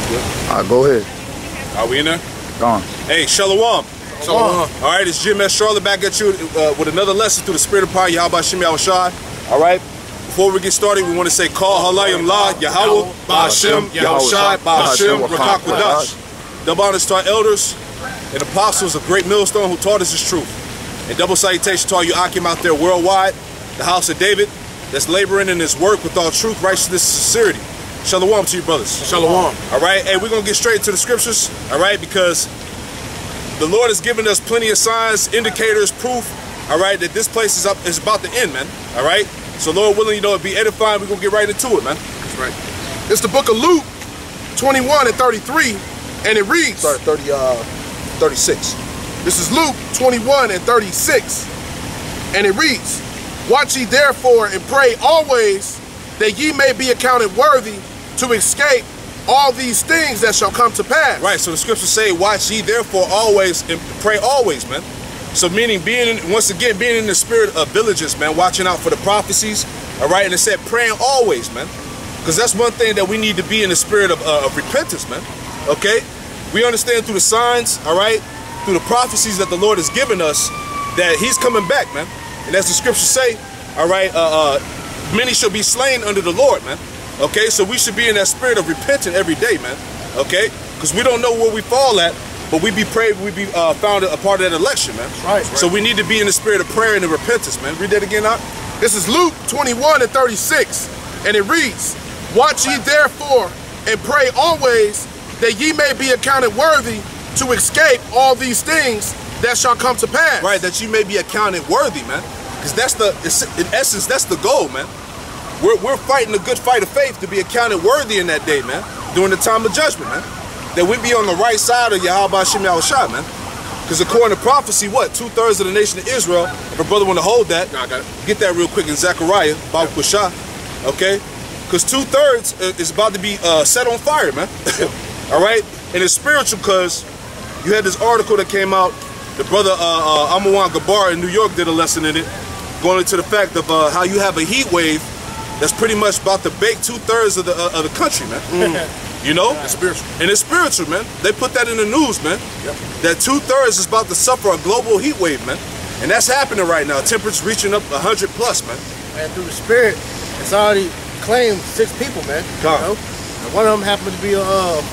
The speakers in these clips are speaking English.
All right, go ahead. Are we in there? Gone. Hey, Shalom. Shalom. All right, it's GMS Charlotte back at you with another lesson through the spirit of power, Yahweh Shem Yahushai. All right, before we get started, we want to say, Call Halayim La, Yahweh, Ba'ashem, Yahushai, Ba'ashem, Rakak Wadash. Double honors to our elders and apostles of Great Millstone who taught us this truth. And double salutation to all you Akim out there worldwide, the house of David, that's laboring in his work with all truth, righteousness, and sincerity. Shalom to you, brothers. Shalom. All right, hey, we're going to get straight into the scriptures, all right, because the Lord has given us plenty of signs, indicators, proof, all right, that this place is about to end, man, all right? So Lord willing, you know, it'll be edifying. We're going to get right into it, man. That's right. It's the book of Luke 21 and 33, and it reads... Sorry, 36. This is Luke 21 and 36, and it reads, Watch ye therefore and pray always, that ye may be accounted worthy to escape all these things that shall come to pass. Right, so the scriptures say, watch ye therefore always and pray always, man. So meaning once again, being in the spirit of diligence, man, watching out for the prophecies, all right? And it said praying always, man. Because that's one thing that we need to be in the spirit of repentance, man, okay? We understand through the signs, all right, through the prophecies that the Lord has given us, that he's coming back, man. And as the scriptures say, all right, many shall be slain under the Lord, man. Okay, so we should be in that spirit of repenting every day, man. Okay, because we don't know where we fall at, but we be prayed, we be found a part of that election, man. Right. So we need to be in the spirit of prayer and the repentance, man. Read that again, out. This is Luke 21 and 36, and it reads, Watch ye therefore and pray always, that ye may be accounted worthy to escape all these things that shall come to pass. Right, that you may be accounted worthy, man. Because that's in essence, that's the goal, man. We're fighting a good fight of faith to be accounted worthy in that day, man. During the time of judgment, man. That we be on the right side of Yahweh Shem Yahushai, man. Because according to prophecy, what? 2/3 of the nation of Israel. If a brother want to hold that, I got it. Get that real quick in Zechariah, Baruch Hushah, okay? Because 2/3 is about to be set on fire, man. All right? And it's spiritual because you had this article that came out. The brother Amawan Gabar in New York did a lesson in it, going into the fact of how you have a heat wave that's pretty much about to bake 2/3 of the country, man. You know? It's spiritual. And it's spiritual, man. They put that in the news, man. Yep. That 2/3 is about to suffer a global heat wave, man. And that's happening right now. Temperatures reaching up 100 plus, man. And through the spirit, it's already claimed 6 people, man. You know? And one of them happened to be a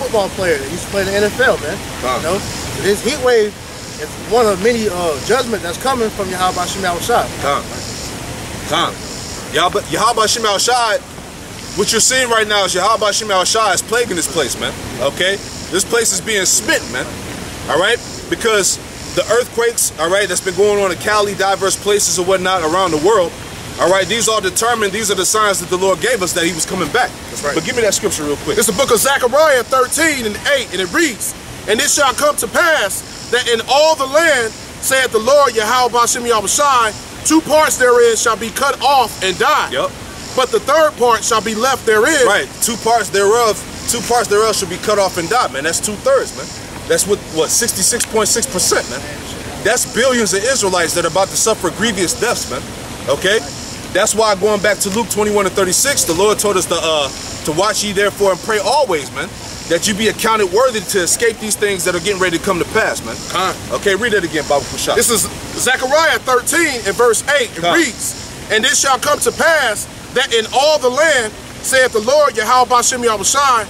football player that used to play in the NFL, man. You know? So this heat wave is one of many judgment that's coming from Yahweh Shem Yahushai. Yahweh Shem Yahushai, what you're seeing right now is Yahweh Shem Yahushai is plaguing this place, man. Okay? This place is being smitten, man. All right? Because the earthquakes, all right, that's been going on in Cali, diverse places or whatnot around the world, all right, these are determined, these are the signs that the Lord gave us that he was coming back. That's right. But give me that scripture real quick. It's the book of Zechariah 13 and 8, and it reads, And it shall come to pass that in all the land, saith the Lord Yahweh Shem Yahushai, 2 parts therein shall be cut off and die. Yep. But the 3rd part shall be left therein. Right. 2 parts thereof should be cut off and die, man. That's 2/3, man. That's what 66.6%, man. That's billions of Israelites that are about to suffer grievous deaths, man. Okay? That's why going back to Luke 21 and 36, the Lord told us to watch ye therefore and pray always, man. That you be accounted worthy to escape these things that are getting ready to come to pass, man. Okay, read it again, Baruch Hushah. This is Zechariah 13 and verse 8. It reads, And it shall come to pass that in all the land, saith the Lord Yahweh Shem Yahushai,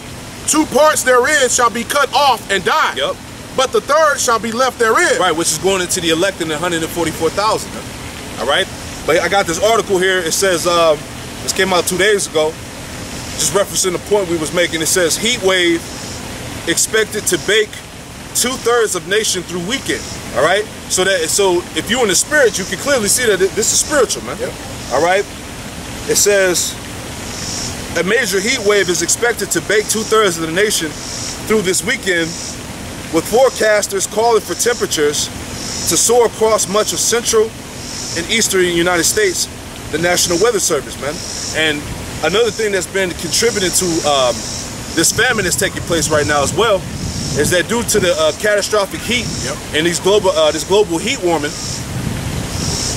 2 parts therein shall be cut off and die. Yep. But the 3rd shall be left therein. Right, which is going into the electing 144,000. All right? But I got this article here. It says, this came out 2 days ago, just referencing the point we was making. It says, heat wave expected to bake 2/3 of nation through weekend. All right? So if you're in the spirit, you can clearly see that this is spiritual, man. Yep. All right? It says, a major heat wave is expected to bake 2/3 of the nation through this weekend, with forecasters calling for temperatures to soar across much of central and eastern United States, the National Weather Service, man. And another thing that's been contributing to this famine that's taking place right now as well is that due to the catastrophic heat and this global heat warming,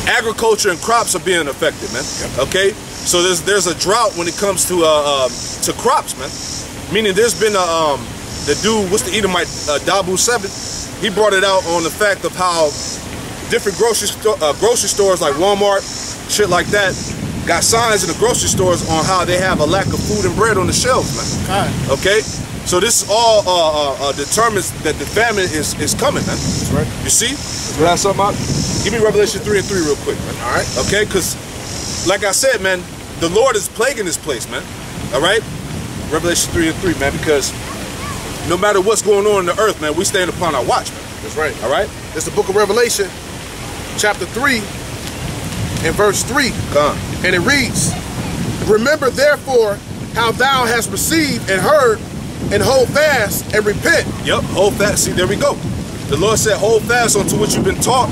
agriculture and crops are being affected, man. Okay, so there's a drought when it comes to crops, man. Meaning there's been the dude, what's the Edomite, Dabu 7, he brought it out on the fact of how different grocery stores like Walmart, shit like that, got signs in the grocery stores on how they have a lack of food and bread on the shelves, man. Okay? So this all determines that the famine is coming, man. That's right. You see? You have something out? Give me Revelation 3 and 3 real quick, man. All right. Okay? Because, like I said, man, the Lord is plaguing this place, man. All right? Revelation 3 and 3, man, because no matter what's going on in the earth, man, we stand upon our watch, man. That's right. All right? It's the book of Revelation, chapter 3, and verse 3. Come. And it reads, remember therefore how thou hast received and heard, and hold fast and repent. Yep, hold fast. See, there we go. The Lord said, hold fast unto what you've been taught,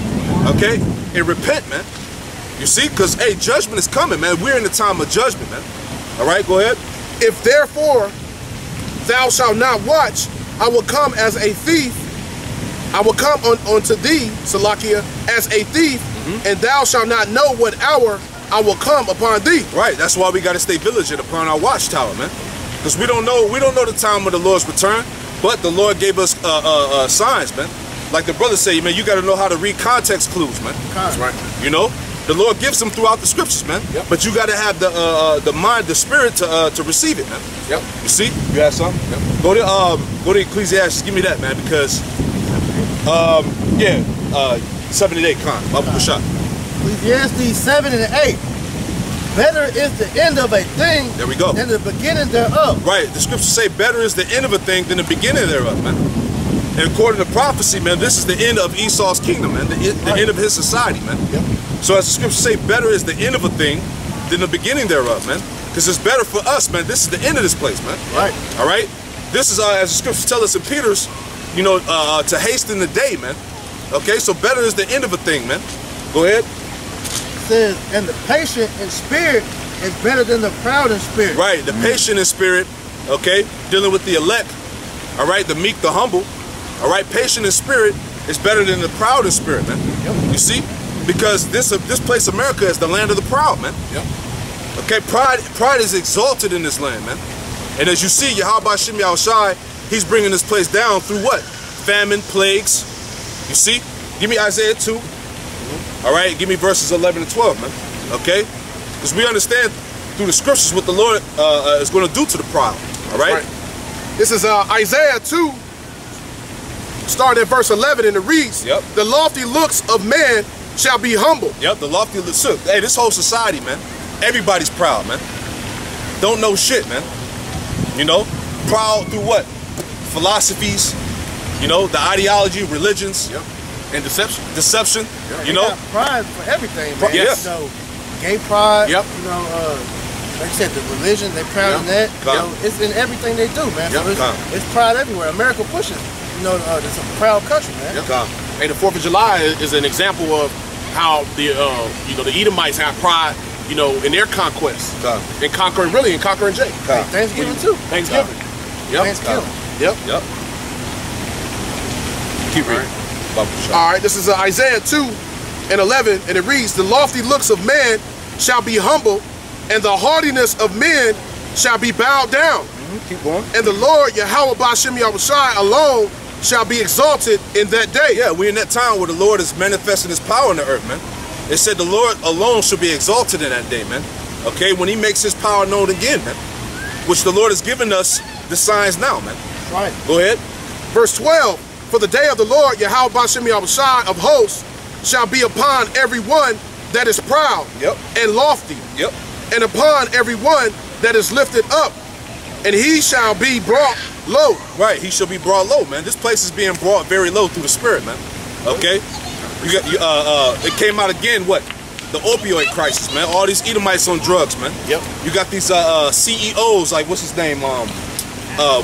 okay? And repent, man. You see? Because, hey, judgment is coming, man. We're in the time of judgment, man. All right, go ahead. If therefore thou shalt not watch, I will come as a thief. I will come unto thee, Salakia, as a thief, and thou shalt not know what hour I will come upon thee. Right, that's why we got to stay vigilant upon our watchtower, man. Because we don't know the time of the Lord's return, but the Lord gave us signs, man. Like the brother say, man, you got to know how to read context clues, man. That's right. You know, the Lord gives them throughout the scriptures, man. Yep. But you got to have the mind, the spirit to receive it, man. Yep. You see? You have something? Yep. Go to Ecclesiastes. Give me that, man, because 7 and 8, Bible shot. Ecclesiastes 7 and 8. Better is the end of a thing there we go. than the beginning thereof. Right. The scriptures say better is the end of a thing than the beginning thereof, man. And according to prophecy, man, this is the end of Esau's kingdom, man. The end of his society, man. Yep. So as the scriptures say, better is the end of a thing than the beginning thereof, man. Because it's better for us, man. This is the end of this place, man. Right. All right? This is, as the scriptures tell us in Peter's, you know, to hasten the day, man. Okay? So better is the end of a thing, man. Go ahead. Says, and the patient in spirit is better than the proud in spirit. Right, the patient in spirit, okay, dealing with the elect, all right, the meek, the humble, all right, patient in spirit is better than the proud in spirit, man. Yep. You see? Because this place, America, is the land of the proud, man. Yep. Okay, pride is exalted in this land, man. And as you see, Yahweh Shem Yahushai, he's bringing this place down through what? Famine, plagues. You see? Give me Isaiah 2. All right, give me verses 11 and 12, man. Okay? Because we understand through the scriptures what the Lord is going to do to the proud. All right? This is Isaiah 2, starting at verse 11, and it reads, yep. The lofty looks of man shall be humble. Yep, the lofty looks. Hey, this whole society, man, everybody's proud, man. Don't know shit, man. You know? Proud through what? Philosophies, you know, the ideology, religions. Yep. And deception, yeah, you know? Pride for everything, man. Yeah. You know, gay pride, yep. You know, like I said, the religion, they proud in that. You know, it's in everything they do, man. Yep. So it's pride everywhere. America pushes, you know, it's a proud country, man. Yep. Hey, the 4th of July is an example of how the Edomites have pride, you know, in their conquest. And conquering Jake. Hey, Thanksgiving too. Thanksgiving. Yep. Thanksgiving. Yep. Keep reading. All right, this is Isaiah 2 and 11, and it reads, the lofty looks of man shall be humble, and the haughtiness of men shall be bowed down. Keep going. And the Lord, Yahweh Ba'Shem Yahushai alone, shall be exalted in that day. Yeah, we're in that time where the Lord is manifesting his power in the earth, man. It said the Lord alone shall be exalted in that day, man. Okay, when he makes his power known again, man. Which the Lord has given us the signs now, man. Right. Go ahead. Verse 12, for the day of the Lord, Yahweh Ba'Shem Yahushai of hosts, shall be upon every one that is proud and lofty, and upon every one that is lifted up, and he shall be brought low. Right, he shall be brought low, man. This place is being brought very low through the Spirit, man. Okay? It came out again, what? The opioid crisis, man. All these Edomites on drugs, man. Yep. You got these CEOs, like, what's his name?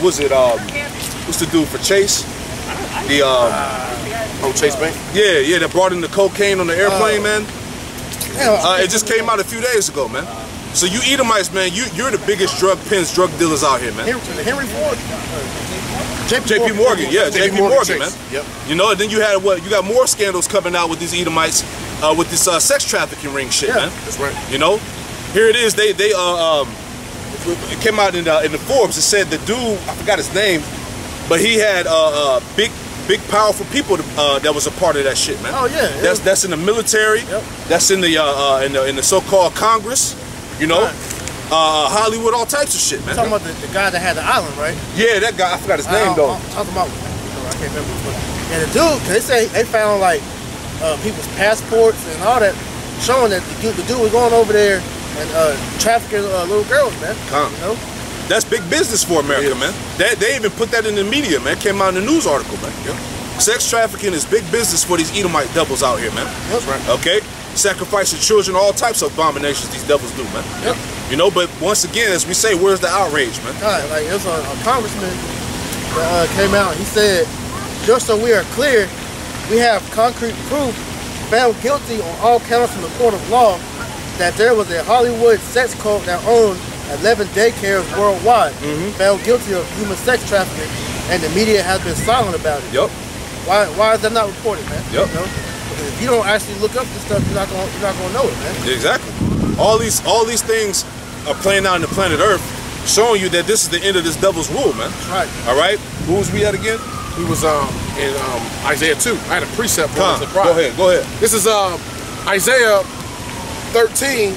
What's the dude for Chase? Chase Bank? Yeah, that brought in the cocaine on the airplane, man. It just came out a few days ago, man. So you Edomites, man, you're the biggest drug dealers out here, man. Henry Ford. JP Morgan, yeah, JP Morgan, man. Yep. You know, and then you got more scandals coming out with these Edomites, with this sex trafficking ring shit, man. That's right. You know, here it is. It came out in the Forbes. It said the dude, I forgot his name, but he had big powerful people that was a part of that shit, man. Oh yeah. That's in the military. Yep. That's in the so-called Congress. You know, Hollywood, all types of shit, man. Talking about the guy that had the island, right? Yeah, that guy. I forgot his name though. Talking about, I can't remember. But, yeah, the dude. Cause they say they found like people's passports and all that, showing that the dude was going over there and trafficking little girls, man. You know? That's big business for America, man. They even put that in the media, man. Came out in the news article, man. Yep. Sex trafficking is big business for these Edomite devils out here, man. That's right. Okay? Sacrificing children, all types of abominations these devils do, man. Yep. You know, but once again, as we say, where's the outrage, man? Like, it was a congressman that came out. He said, just so we are clear, we have concrete proof found guilty on all counts in the court of law that there was a Hollywood sex cult that owned 11 daycares worldwide, found guilty of human sex trafficking, and the media has been silent about it. Yep. Why is that not reported, man? Yep. You know? Because if you don't actually look up this stuff, you're not gonna know it, man. Exactly. All these things are playing out on the planet Earth, showing you that this is the end of this devil's rule, man. Right. All right. Who was we at again? He was in Isaiah 2. I had a precept for us. Go ahead. This is Isaiah 13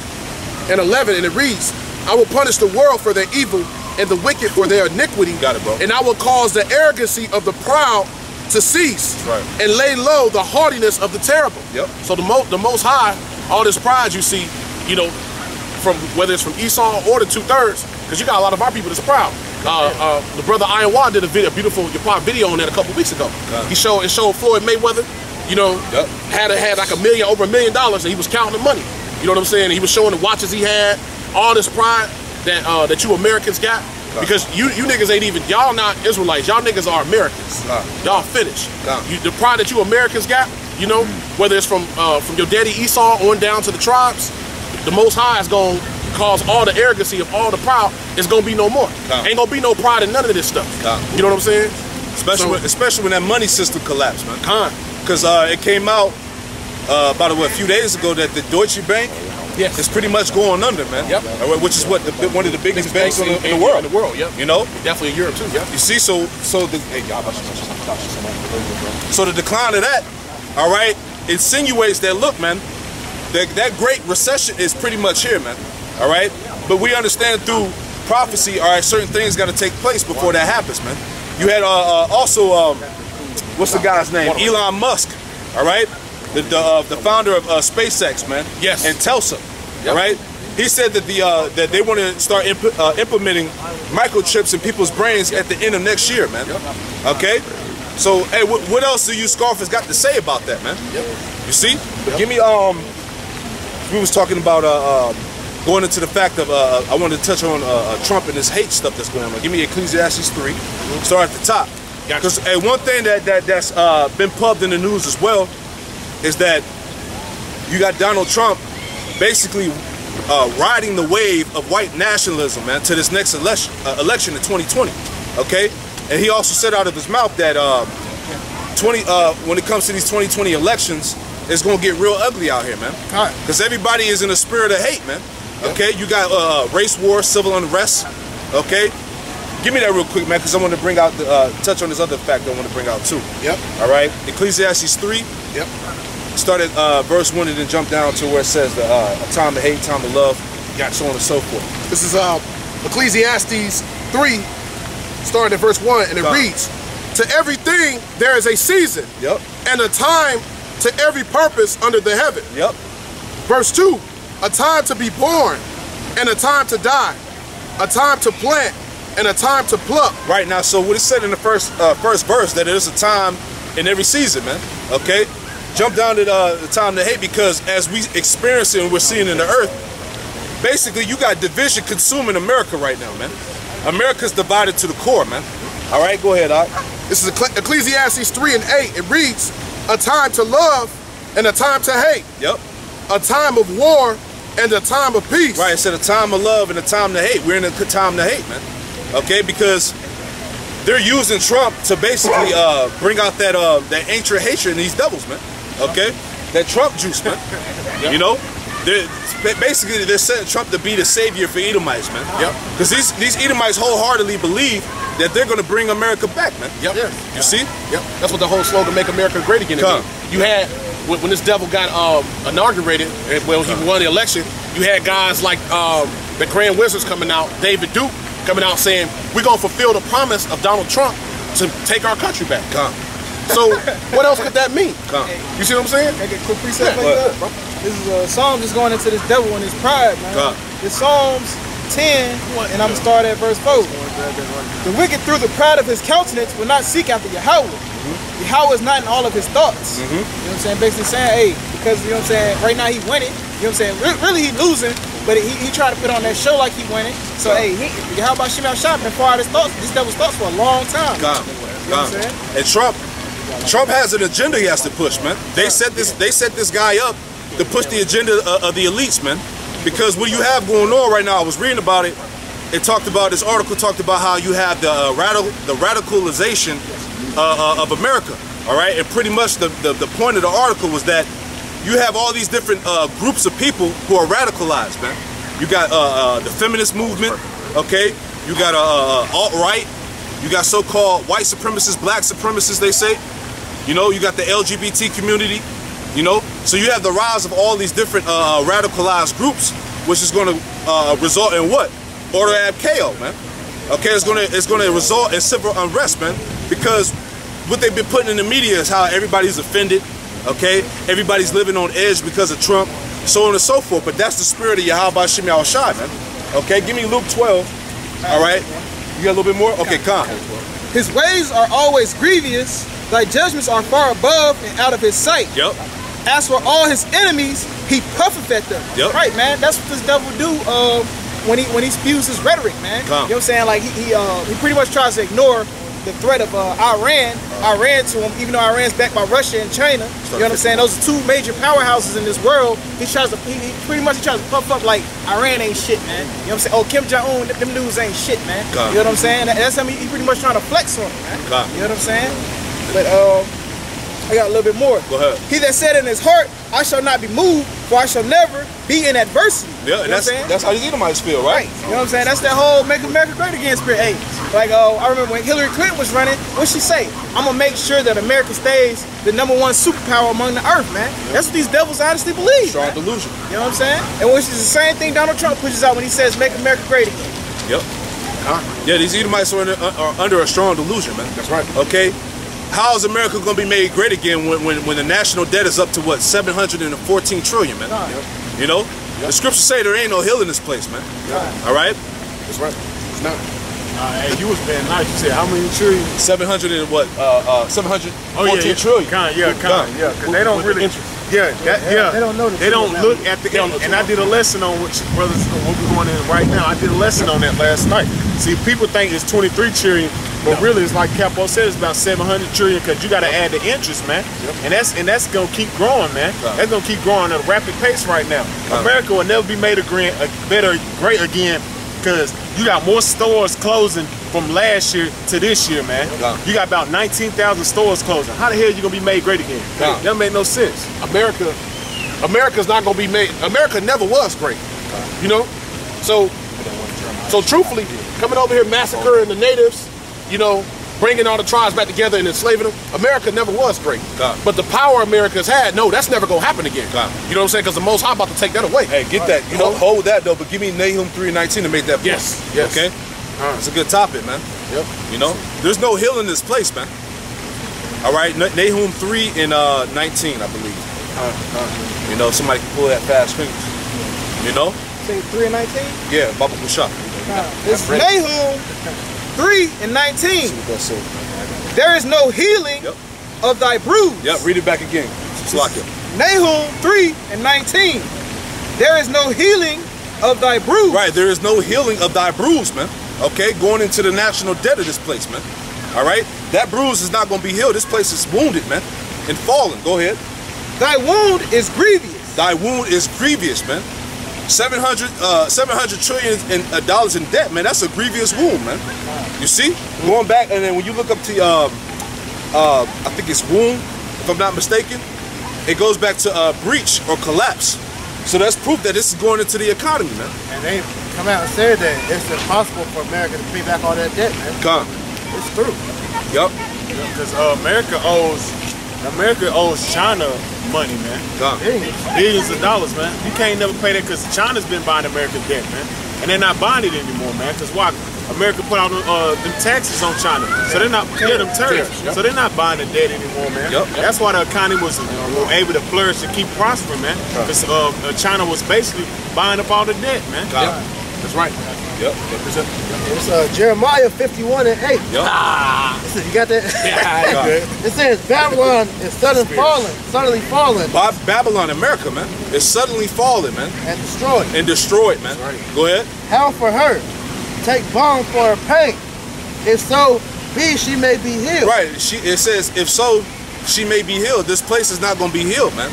and 11, and it reads, I will punish the world for their evil and the wicked for their iniquity. Got it, bro. And I will cause the arrogancy of the proud to cease, and lay low the haughtiness of the terrible. Yep. So the Most High, all this pride you see, you know, from whether it's from Esau or the 2/3, because you got a lot of our people that's proud. The brother Iowa did a beautiful video on that a couple weeks ago. It showed Floyd Mayweather, you know, had like over $1 million, and he was counting the money. You know what I'm saying? He was showing the watches he had, all this pride that you Americans got. Because you niggas ain't even, y'all not Israelites, y'all niggas are Americans. Y'all finished. The pride that you Americans got, you know, whether it's from your daddy Esau on down to the tribes, the Most High is going to cause all the arrogancy of all the proud, it's going to be no more. Ain't going to be no pride in none of this stuff. You know what I'm saying? Especially when that money system collapsed, man. Because it came out about a few days ago that the Deutsche Bank is pretty much going under, man. Yep. Which is one of the biggest banks in the world. In the world, yep. You know? Definitely in Europe too, yeah. You see, so the decline of that, all right, insinuates that, look, man, that great recession is pretty much here, man. All right? But we understand through prophecy, all right, certain things got to take place before that happens, man. You had also, what's the guy's name? Elon Musk, all right? The founder of SpaceX, man. Yes. And Tesla, all right? He said that that they want to start implementing microchips in people's brains at the end of next year, man. Okay? So, hey, what else do you scoffers got to say about that, man? You see? But give me, we was talking about going into the fact of, I wanted to touch on Trump and this hate stuff that's going on. Give me Ecclesiastes 3. Start at the top. Because one thing that's been pubbed in the news as well is that you got Donald Trump basically riding the wave of white nationalism, man, to this next election in 2020, okay? And he also said out of his mouth that when it comes to these 2020 elections, it's gonna get real ugly out here, man. Because everybody is in a spirit of hate, man. Okay, you got race war, civil unrest, okay? Give me that real quick, man, because I want to bring out, touch on this other fact I want to bring out too. All right, Ecclesiastes 3. Start at verse 1 and then jump down to where it says a time to hate, time to love, so on and so forth. This is Ecclesiastes 3, starting at verse 1, and it reads, to everything there is a season, and a time to every purpose under the heaven. Verse 2, a time to be born, and a time to die, a time to plant, and a time to pluck. Right, now, so what it said in the first verse, that it is a time in every season, man, okay? Jump down to the time to hate, because as we experience it and we're seeing in the earth, basically you got division consuming America right now, man. America's divided to the core, man. All right, go ahead, Doc. This is Ecclesiastes 3 and 8. It reads, a time to love and a time to hate. A time of war and a time of peace. Right, it said a time of love and a time to hate. We're in a time to hate, man. Okay, because they're using Trump to basically bring out that ancient hatred in these devils, man. Okay, that Trump juice, man. You know, basically they're setting Trump to be the savior for Edomites, man. Yep. Because these Edomites wholeheartedly believe that they're going to bring America back, man. Yep. You see? Yep. That's what the whole slogan, "Make America Great Again." You had, when this devil got inaugurated, when he won the election, you had guys like the Grand Wizards coming out, David Duke coming out saying, "We're going to fulfill the promise of Donald Trump to take our country back." So what else could that mean? You see what I'm saying? I get a quick precept like that, bro. This is Psalms is going into this devil and his pride, man. It's Psalms 10, and I'm gonna start at verse 4. The wicked through the pride of his countenance will not seek after Yahweh. Yahweh is not in all of his thoughts. You know what I'm saying? Basically saying, hey, because you know what I'm saying, right now he winning. You know what I'm saying? Really he losing, but he tried to put on that show like he winning. So hey, Yahweh Shimei Shah been far out his thoughts, this devil's thoughts for a long time. You know what I'm saying? And Trump has an agenda he has to push, man. They set this guy up to push the agenda of the elites, man. Because what you have going on right now, I was reading about it. This article talked about how you have the radicalization of America. All right, and pretty much the point of the article was that you have all these different groups of people who are radicalized, man. You got the feminist movement, okay? You got alt-right. You got so-called white supremacists, black supremacists, they say. You know, you got the LGBT community, you know. So you have the rise of all these different radicalized groups, which is going to result in what? Order ab chaos, man. Okay, it's going to result in civil unrest, man. Because what they've been putting in the media is how everybody's offended, okay? Everybody's living on edge because of Trump, so on and so forth. But that's the spirit of Yahweh Shimei Shai, man. Okay, give me Luke 12, all right? You got a little bit more? Okay, come. His ways are always grievous, thy judgments are far above and out of his sight. Yep. As for all his enemies, he puffeth at them. Yep. Right, man. That's what this devil do when he spews his rhetoric, man. You know what I'm saying? Like he pretty much tries to ignore the threat of Iran to him, even though Iran's backed by Russia and China. You know what I'm saying? Those are two major powerhouses in this world. He pretty much tries to puff up like Iran ain't shit, man. You know what I'm saying? Oh, Kim Jong-un, them dudes ain't shit, man. You know what I'm saying? That's how he pretty much trying to flex on him, man. You know what I'm saying? But I got a little bit more. Go ahead. He that said in his heart, I shall not be moved, for I shall never be in adversity. Yeah, and that's how these Edomites feel, right? You know what I'm saying? That's that whole make America great again spirit. Hey, like I remember when Hillary Clinton was running, what'd she say? I'm gonna make sure that America stays the #1 superpower among the earth, man. That's what these devils honestly believe. Strong delusion. You know what I'm saying? And which is the same thing Donald Trump pushes out when he says make America great again. Yep. Yeah, these Edomites are under a strong delusion, man. That's right. Okay. How is America going to be made great again when the national debt is up to what, 714 trillion, man? You know, the scriptures say there ain't no hill in this place, man. All right. That's right. It's not. Hey, you was being nice. You said how many trillion? 700 and what? 714 trillion. Yeah, because they don't really. They don't know. They don't look at the. And I did a lesson on what brothers what we're going in right now. I did a lesson on that last night. See, people think it's 23 trillion. But really, it's like Capo said, it's about 700 trillion because you got to add the interest, man. And that's gonna keep growing, man. That's gonna keep growing at a rapid pace right now. America will never be made great again because you got more stores closing from last year to this year, man. You got about 19,000 stores closing. How the hell are you gonna be made great again? That make no sense. America's not gonna be made. America never was great, you know. So truthfully, coming over here massacring the natives. You know, bringing all the tribes back together and enslaving them. America never was great. But the power America's had, no, that's never going to happen again. You know what I'm saying? Because the Most High about to take that away. Hey, get that. You know, hold that, though. But give me Nahum 3:19 to make that point. Yes. Okay? It's a good topic, man. Yep. You know, there's no hill in this place, man. All right? Nahum 3:19, I believe. You know, somebody can pull that fast fingers. You know? Say 3:19? Yeah, Baba Kusha. It's Nahum 3:19. There is no healing of thy bruise. Yep, read it back again. Nahum 3:19. There is no healing of thy bruise. Right, there is no healing of thy bruise, man. Okay, going into the national debt of this place, man. All right, that bruise is not going to be healed. This place is wounded, man, and fallen. Go ahead. Thy wound is grievous. Thy wound is grievous, man. 700 trillion in dollars in debt, man. That's a grievous wound, man. You see, going back, and then when you look up to I think it's wound, if I'm not mistaken, it goes back to breach or collapse. So that's proof that this is going into the economy, man. And they come out and said that it's impossible for America to pay back all that debt, man. Come. It's true. Yep. Because America owes China money, man. Come. Billions of dollars, man. You can't never pay that because China's been buying America's debt, man. And they're not buying it anymore, man. Because why? America put out them taxes on China, so they're not them tariffs. So they're not buying the debt anymore, man. That's why the economy was able to flourish and keep prospering, man. Because China was basically buying up all the debt, man. That's right. Yep. It's Jeremiah 51 and 8. Yep. You got that? Yeah. It says Babylon is suddenly fallen. Babylon, America, man. It's suddenly fallen, man. And destroyed. And destroyed, man. Right. Go ahead. How for her? Take balm for her pain. If so be she may be healed. Right. It says, if so, she may be healed. This place is not going to be healed, man.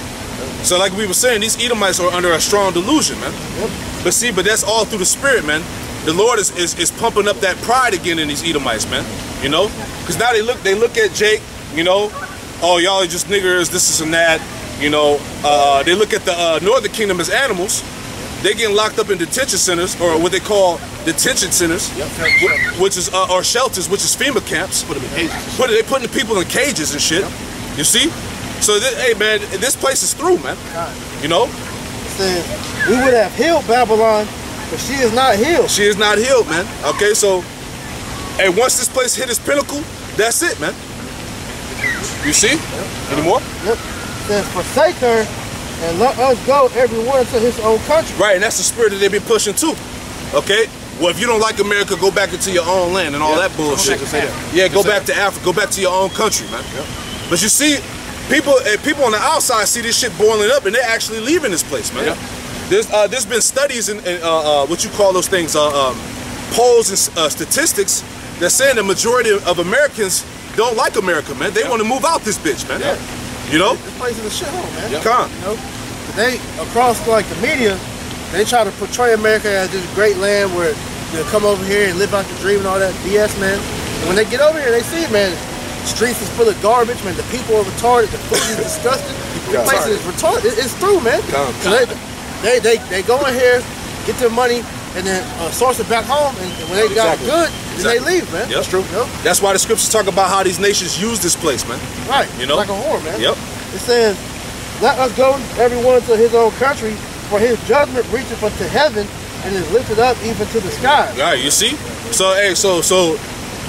So like we were saying, these Edomites are under a strong delusion, man. Yep. But that's all through the spirit, man. The Lord is pumping up that pride again in these Edomites, man. You know? Because now they look at Jake, you know, oh, y'all are just niggers, this and that. You know, they look at the Northern Kingdom as animals. They're getting locked up in detention centers, or what they call detention centers, which is or shelters, which is FEMA camps. Put them in cages. They're putting the people in cages and shit. You see? So, hey man, this place is through, man. You know? It says, we would have healed Babylon, but she is not healed. She is not healed, man. Okay, so, hey, once this place hit its pinnacle, that's it, man. You see? Any more? Yep. It says, forsake her and let us go, everyone to his own country. Right, and that's the spirit that they've been pushing too. Okay? Well, if you don't like America, go back into your own land and all that bullshit. Yeah, go back to Africa, go back to your own country, man. But you see, people on the outside see this shit boiling up and they're actually leaving this place, man. There's been studies in what you call those things, polls and statistics that saying the majority of Americans don't like America, man. They want to move out this bitch, man. You know? This place is a shithole, man. You know? They, across like the media, they try to portray America as this great land where you come over here and live out the dream and all that BS, man. And when they get over here, they see, man, the streets is full of garbage, man. The people are retarded. The food is disgusting. The place is retarded. It's through, man. So they go in here, get their money, and then source it back home. And when they got good, then they leave, man. That's true. That's why the scriptures talk about how these nations use this place, man. Right. You know, like a whore, man. It says, let us go, everyone, to his own country, for his judgment reacheth unto heaven and is lifted up even to the sky. All right, you see? So, hey, so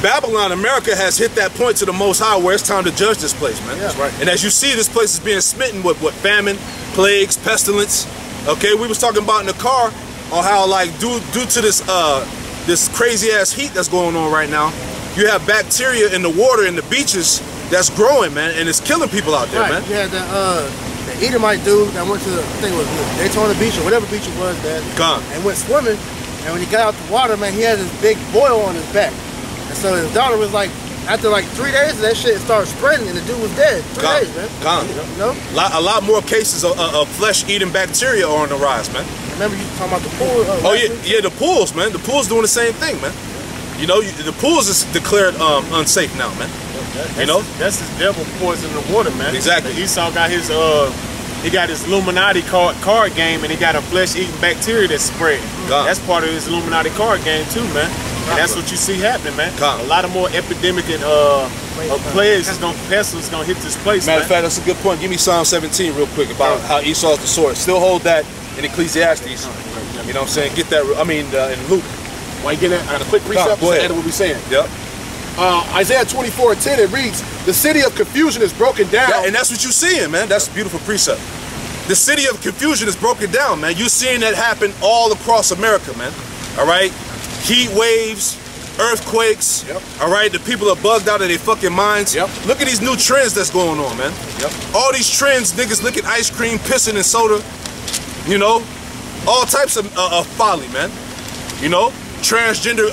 Babylon, America has hit that point to the Most High where it's time to judge this place, man. That's right. And as you see, this place is being smitten with what? Famine, plagues, pestilence. Okay, we was talking about in the car on how, like, due to this this crazy ass heat that's going on right now, you have bacteria in the water in the beaches that's growing, man, and it's killing people out there, man. You had the Edomite dude that went to the thing was Daytona Beach or whatever beach it was, man. And went swimming, and when he got out the water, man, he had this big boil on his back. And so his daughter was like, after like 3 days of that shit, it started spreading, and the dude was dead. 3 days, man. You know? A lot more cases of flesh-eating bacteria are on the rise, man. Remember you talking about the pool? Yeah, the pools, man. The pools doing the same thing, man. You know, the pools is declared unsafe now, man. You know, that's his devil poison in the water, man. Exactly. Esau got his he got his Illuminati card game, and he got a flesh-eating bacteria that's spread. That's part of his Illuminati card game too, man. And that's what you see happening, man. A lot of more epidemic and plagues pestilence gonna hit this place. Matter of fact, that's a good point. Give me Psalm 17 real quick about how Esau's the sword. Still hold that in Ecclesiastes. You know what I'm saying? Get that. I mean, in Luke. Why you get that? A quick precept to add to what we're saying. Yep. Isaiah 24:10, it reads, the city of confusion is broken down. Yeah, and that's what you're seeing, man. That's a beautiful precept. The city of confusion is broken down, man. You're seeing that happen all across America, man. All right? Heat waves, earthquakes. All right? The people are bugged out of their fucking minds. Look at these new trends that's going on, man. All these trends, niggas licking ice cream, pissing and soda. You know? All types of folly, man. You know? Transgender,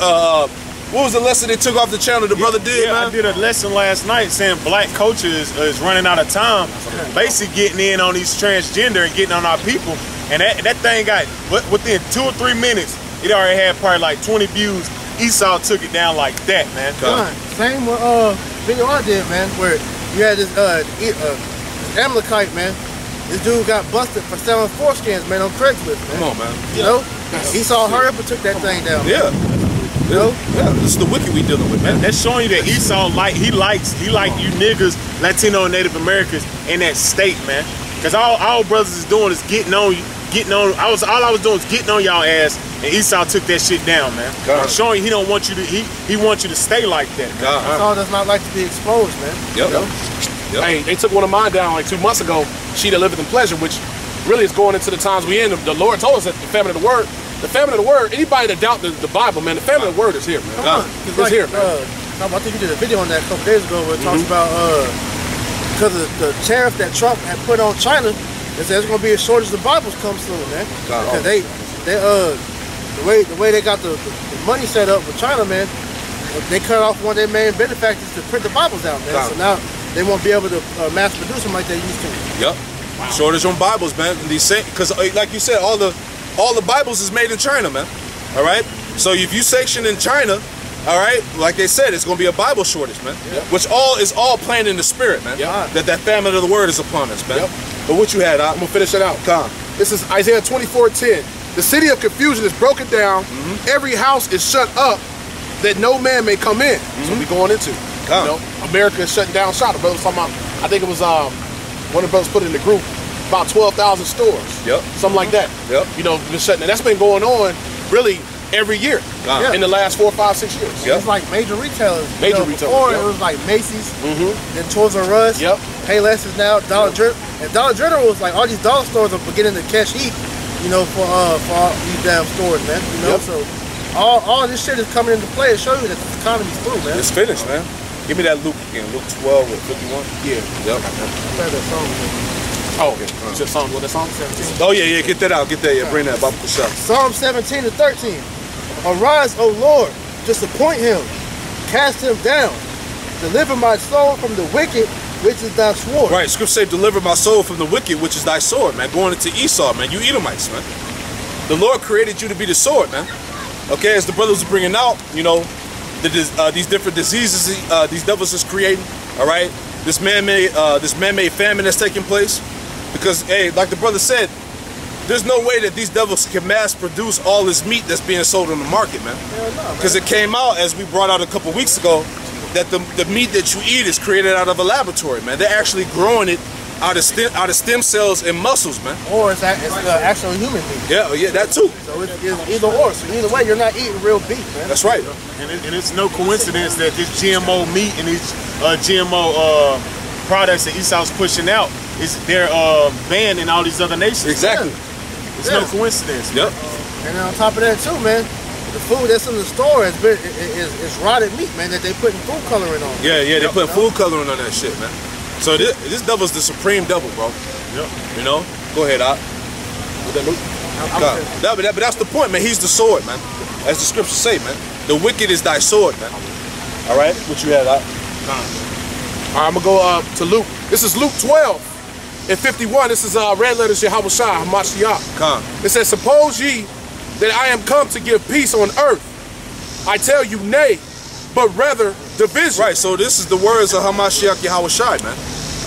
what was the lesson they took off the channel the brother did, man? I did a lesson last night saying black culture is running out of time, basically getting in on these transgender and getting on our people. And that thing got, within 2 or 3 minutes, it already had probably like 20 views. Esau took it down like that, man. Same with video I did, man, where you had this Amalekite, man. This dude got busted for selling foreskins, man, on Craigslist, man. Come on, man. You know? Esau hurry up and took that thing down. Yeah. You know? Yeah, this is the wicked we dealing with, man. That's showing you that Esau he likes you niggas, Latino and Native Americans in that state, man. Cause all brothers is doing is getting on you, all I was doing is getting on y'all ass, and Esau took that shit down, man. Showing you he don't want you to he wants you to stay like that. Esau does not like to be exposed, man. Yep. You know? Yep. Hey, they took one of mine down like 2 months ago. She that liveth in pleasure, which really is going into the times we in. The Lord told us that the famine of the word. The famine of the word, anybody that doubt the Bible, man, the famine of the word is here, man. It's like, here, man. I think you did a video on that a couple days ago where it talks about because of the tariff that Trump had put on China, it says there's going to be a shortage of Bibles come soon, man. Because the way they got the money set up with China, man, they cut off one of their main benefactors to print the Bibles out, man. So now they won't be able to mass produce them like they used to. Yep. Wow. Shortage on Bibles, man. Because like you said, all the Bibles is made in China, man. All right. So if you section in China, all right, like they said, it's going to be a Bible shortage, man. Yep. Which is all planned in the spirit, man. Yep. That famine of the word is upon us, man. Yep. But what you had, I'm gonna finish it out. This is Isaiah 24:10. The city of confusion is broken down. Every house is shut up, that no man may come in. So we going into. You know, America is shutting down shop. The brother was talking about, I think it was one of the brothers put it in the group, about 12,000 stores. Yep. Something like that. Yep. You know, been shutting. And that's been going on really every year in the last 4, 5, 6 years. Yep. It's like major retailers. Major retailers. Before it was like Macy's, then Toys R Us, Payless is now Dollar General. And Dollar General was like all these dollar stores are beginning to catch heat, you know, for all these damn stores, man. You know, so all this shit is coming into play to show you that the economy's through, man. It's finished, man. Give me that Luke again. Luke 12 or 51. Yeah. Yep. Oh, okay. Is that song? What that song? 17. Oh yeah, get that out. Get that. Yeah, bring that. Bible shot. Psalm 17 to 13. Arise, O Lord, disappoint him, cast him down, deliver my soul from the wicked, which is thy sword. Right. Scripture say, deliver my soul from the wicked, which is thy sword, man. Going into Esau, man. You Edomites, man. The Lord created you to be the sword, man. Okay, as the brothers are bringing out, you know, these different diseases these devils is creating. All right, this man-made famine that's taking place, because hey, like the brother said, there's no way that these devils can mass produce all this meat that's being sold on the market, man. Because it came out, as we brought out a couple weeks ago, that the meat that you eat is created out of a laboratory, man. They're actually growing it out of stem cells and muscles, man. Or it's actual human meat. Yeah, that too. So it's either or. So either way, you're not eating real beef, man. That's right. And it's no coincidence that this GMO meat and these GMO products that Esau's pushing out they're banned in all these other nations. Exactly. It's no coincidence. Yep. And on top of that too, man, the food that's in the store is rotted meat, man, that they putting food coloring on. Yeah, they putting food coloring on that shit, man. So this devil's the supreme devil, bro. Yep. You know? Go ahead, Op. But that's the point, man. He's the sword, man. As the scriptures say, man. The wicked is thy sword, man. All right? What you had, Op? All right, I'm going to go to Luke. This is Luke 12 and 51. This is red letters, Yahweh Shai, Hamashiach. It says, suppose ye that I am come to give peace on earth. I tell you, nay, but rather division. Right, so this is the words of Hamashiach Yahweh Shai, man.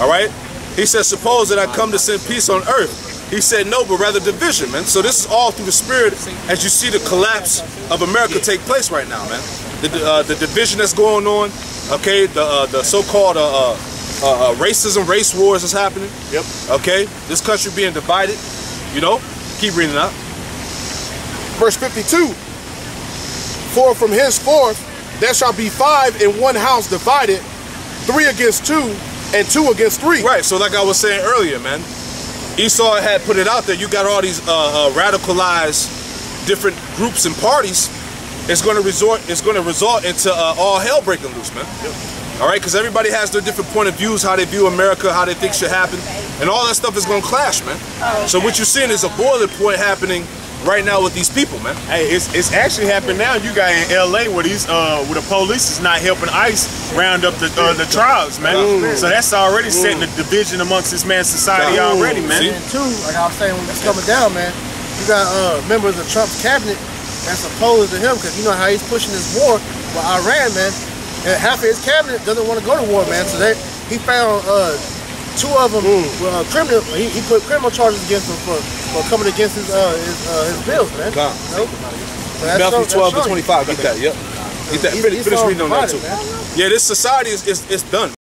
All right? He says, suppose that I come to send peace on earth. He said, no, but rather division, man. So this is all through the spirit as you see the collapse of America take place right now, man. The division that's going on, okay, the so-called racism, race wars is happening. Yep. Okay, this country being divided, you know. Keep reading up. Verse 52, for from henceforth there shall be 5 in one house divided, 3 against 2, and 2 against 3. Right, so like I was saying earlier, man, Esau had put it out there, you got all these radicalized different groups and parties. It's going to result into all hell breaking loose, man. Yep. All right, because everybody has their different point of views, how they view America, how they think should happen, and all that stuff is going to clash, man. So what you're seeing is a boiling point happening right now with these people, man. Hey, it's actually happening now. You got in LA where these where the police is not helping ICE round up the tribes, man. So that's already setting the division amongst this man's society already, man. And two, like I was saying, when it's coming down, man, you got members of Trump's cabinet that's opposed to him, because you know how he's pushing this war with Iran, man. And half of his cabinet doesn't want to go to war, man. So he found 2 of them were criminal. He put criminal charges against him for coming against his bills, man. Come. You know? Matthew 12 to 25. Get that. Yep. Get that. Finish reading on that too. Yeah, this society is done.